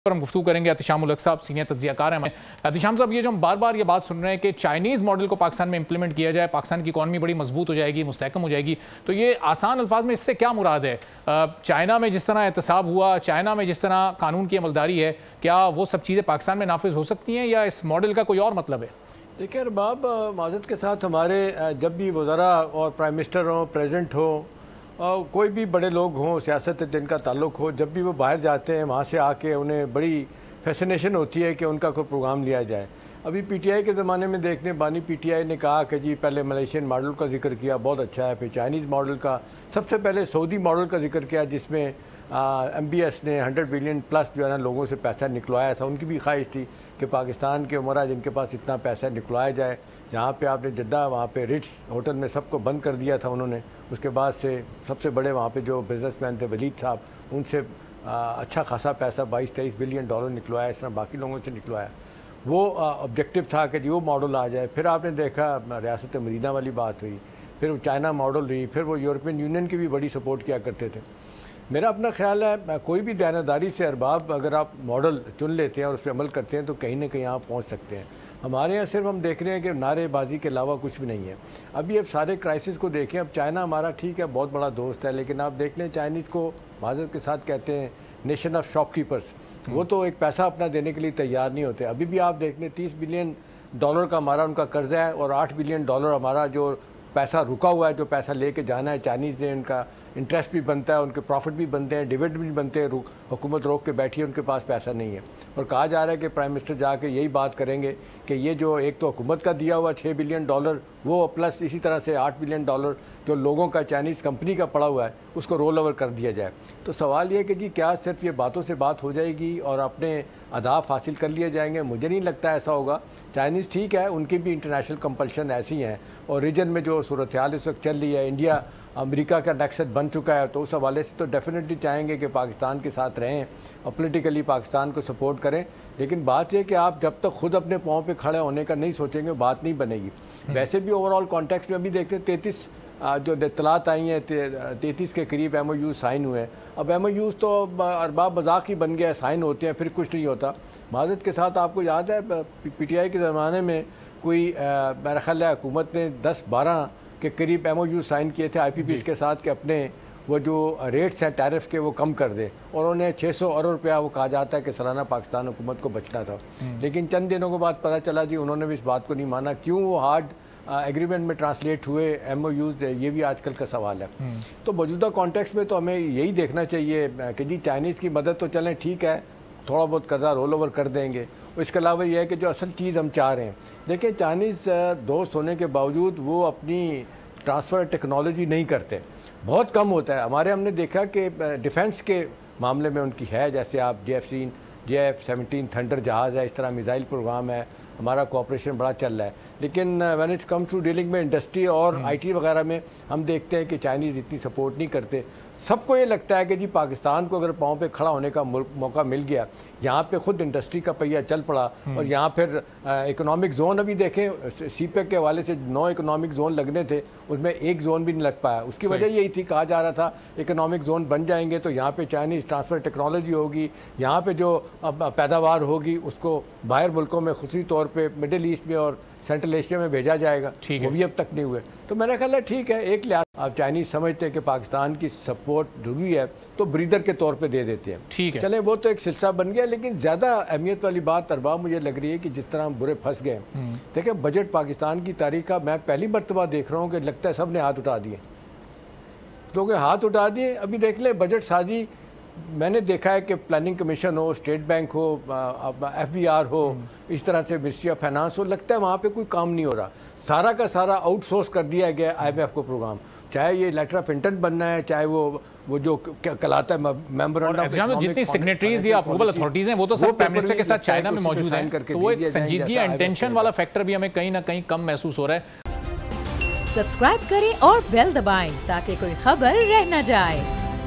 पर हम गुफ्तगू करेंगे एहतिशाम उल हक साहब, सीनियर तज्जियाकार हैं। एहतिशाम साहब, ये जो हम बार बार ये बात सुन रहे हैं कि चाइनीज़ मॉडल को पाकिस्तान में इंप्लीमेंट किया जाए, पाकिस्तान की इकॉनमी बड़ी मजबूत हो जाएगी, मुस्तहकम हो जाएगी, तो ये आसान अल्फाज में इससे क्या मुराद है? चाइना में जिस तरह एहतसाब हुआ, चाइना में जिस तरह कानून की अमलदारी है, क्या वो सब चीज़ें पाकिस्तान में नाफिज हो सकती हैं या इस मॉडल का कोई और मतलब है? देखिए अरबाब, माज़रत के साथ हमारे जब भी वज़रा और प्राइम मिनिस्टर हों, प्रेसिडेंट हो, कोई भी बड़े लोग हों, सियासत जिनका ताल्लुक़ हो, जब भी वो बाहर जाते हैं वहाँ से आके उन्हें बड़ी फैसिनेशन होती है कि उनका कोई प्रोग्राम लिया जाए। अभी पीटीआई के ज़माने में देखने बानी पीटीआई ने कहा कि जी पहले मलेशियन मॉडल का जिक्र किया, बहुत अच्छा है, फिर चाइनीज़ मॉडल का, सबसे पहले सऊदी मॉडल का जिक्र किया जिसमें MBS ने 100 बिलियन प्लस जो है ना लोगों से पैसा निकलवाया था। उनकी भी ख्वाहिश थी कि पाकिस्तान के उमरा जिनके पास इतना पैसा निकलवाया जाए। जहाँ पे आपने जद्दा वहाँ पे रिट्स होटल में सबको बंद कर दिया था उन्होंने। उसके बाद से सबसे बड़े वहाँ पे जो बिजनेसमैन थे वलीद साहब, उनसे अच्छा खासा पैसा 22-23 बिलियन डॉलर निकलवाया, इस तरह बाकी लोगों से निकलवाया। वो ऑब्जेक्टिव था कि जी वो मॉडल आ जाए। फिर आपने देखा रियासत मदीना वाली बात हुई, फिर चाइना मॉडल हुई, फिर वो यूरोपियन यूनियन की भी बड़ी सपोर्ट किया करते थे। मेरा अपना ख्याल है कोई भी दायरादारी से अरबाब अगर आप मॉडल चुन लेते हैं और उस पर अमल करते हैं तो कहीं ना कहीं आप पहुंच सकते हैं। हमारे यहाँ सिर्फ हम देख रहे हैं कि नारेबाजी के अलावा कुछ भी नहीं है। अभी अब सारे क्राइसिस को देखें, अब चाइना हमारा ठीक है बहुत बड़ा दोस्त है, लेकिन आप देख लें चाइनीज़ को माज़रत के साथ कहते हैं नेशन ऑफ शॉपकीपर्स। वो तो एक पैसा अपना देने के लिए तैयार नहीं होते। अभी भी आप देख लें 30 बिलियन डॉलर का हमारा उनका कर्जा है और 8 बिलियन डॉलर हमारा जो पैसा रुका हुआ है, जो पैसा लेके जाना है चाइनीज़ ने, उनका इंटरेस्ट भी बनता है, उनके प्रॉफिट भी बनते हैं, डिविडेंड भी बनते हैं। हुकूमत रोक के बैठी है, उनके पास पैसा नहीं है। और कहा जा रहा है कि प्राइम मिनिस्टर जाके यही बात करेंगे कि ये जो एक तो हुकूमत का दिया हुआ 6 बिलियन डॉलर वो प्लस इसी तरह से 8 बिलियन डॉलर जो लोगों का चाइनीज़ कंपनी का पड़ा हुआ है उसको रोल ओवर कर दिया जाए। तो सवाल ये कि जी क्या सिर्फ ये बातों से बात हो जाएगी और अपने अहदाफ हासिल कर लिए जाएंगे? मुझे नहीं लगता ऐसा होगा। चाइनीज़ ठीक है, उनकी भी इंटरनेशनल कंपल्शन ऐसी हैं और रीजन में जो सूरत हाल इस वक्त चल रही है, इंडिया अमेरिका का नेक्सट बन चुका है, तो उस हवाले से तो डेफिनेटली चाहेंगे कि पाकिस्तान के साथ रहें और पॉलिटिकली पाकिस्तान को सपोर्ट करें। लेकिन बात यह कि आप जब तक खुद अपने पाँव पे खड़े होने का नहीं सोचेंगे बात नहीं बनेगी। वैसे भी ओवरऑल कॉन्टेक्स्ट में अभी देखते हैं 33 जो इत्तलात आई हैं 33 के करीब MOU साइन हुए हैं। अब MOUs तो अरबाब मजाक ही बन गया, साइन होते हैं फिर कुछ नहीं होता। माज़रत के साथ आपको याद है PTI के ज़माने में कोई मेरा ख्याल है हुकूमत ने 10-12 के करीब MOU साइन किए थे IPPs के साथ कि अपने वो जो रेट्स हैं टैरिफ के वो कम कर दे, और उन्हें 600 अरब रुपया वो कहा जाता है कि सालाना पाकिस्तान हुकूमत को बचना था। लेकिन चंद दिनों के बाद पता चला जी उन्होंने भी इस बात को नहीं माना। क्यों वो हार्ड एग्रीमेंट में ट्रांसलेट हुए MOUs, ये भी आजकल का सवाल है। तो मौजूदा कॉन्टेक्स्ट में तो हमें यही देखना चाहिए कि जी चाइनीज़ की मदद तो चलें ठीक है, थोड़ा बहुत कर्जा रोल ओवर कर देंगे। इसके अलावा यह है कि जो असल चीज़ हम चाह रहे हैं, देखिए चाइनीज़ दोस्त होने के बावजूद वो अपनी ट्रांसफ़र टेक्नोलॉजी नहीं करते, बहुत कम होता है। हमारे हमने देखा कि डिफेंस के मामले में उनकी है, जैसे आप JF-17 थंडर जहाज़ है, इस तरह मिसाइल प्रोग्राम है, हमारा कोऑपरेशन बड़ा चल रहा है। लेकिन when it comes to dealing में इंडस्ट्री और IT वगैरह में हम देखते हैं कि चाइनीज़ इतनी सपोर्ट नहीं करते। सबको ये लगता है कि जी पाकिस्तान को अगर पाँव पे खड़ा होने का मौका मिल गया, यहाँ पे खुद इंडस्ट्री का पहिया चल पड़ा और यहाँ फिर इकोनॉमिक जोन अभी देखें CPEC के हवाले से 9 इकोनॉमिक जोन लगने थे, उसमें एक जोन भी नहीं लग पाया। उसकी वजह यही थी, कहा जा रहा था इकोनॉमिक जोन बन जाएंगे तो यहाँ पे चाइनीज़ ट्रांसफ़र टेक्नोलॉजी होगी, यहाँ पे जो पैदावार होगी उसको बाहर मुल्कों में खुसूसी तौर पर मिडिल ईस्ट में और सेंट्रल एशिया में भेजा जाएगा। वो भी अब तक नहीं हुए। तो मेरा ख्याल है ठीक है, एक लिहाज आप चाइनीज़ समझते हैं कि पाकिस्तान की सपोर्ट जरूरी है तो ब्रीदर के तौर पे दे देते हैं, ठीक है, चले वो तो एक सिलसिला बन गया। लेकिन ज़्यादा अहमियत वाली बात अरबाब मुझे लग रही है कि जिस तरह हम बुरे फंस गए। देखिए बजट पाकिस्तान की तारीख का मैं पहली मरतबा देख रहा हूँ कि लगता है सब ने हाथ उठा दिए, क्योंकि हाथ उठा दिए। अभी देख ले बजट साजी मैंने देखा है कि प्लानिंग कमीशन हो, स्टेट बैंक हो, FBR हो, इस तरह से मिनिस्ट्री ऑफ फाइनेंस हो, लगता है वहाँ पे कोई काम नहीं हो रहा। सारा का सारा आउटसोर्स कर दिया गया IMF को प्रोग्राम, चाहे ये लेटर ऑफ इंटेंट बनना है, चाहे वो जो कहलाता है मेमोरेंडम। जितनी सिग्नेटरीज या अप्रूवल अथॉरिटीज हैं वो तो सब प्राइम मिनिस्टर के साथ चाइना में मौजूद हैं, तो वो एक संजीदगी या इंटेंशन वाला फैक्टर भी हमें कहीं ना कहीं कम महसूस हो रहा है। सब्सक्राइब करें और बेल दबाएं ताकि कोई खबर रह न जाए।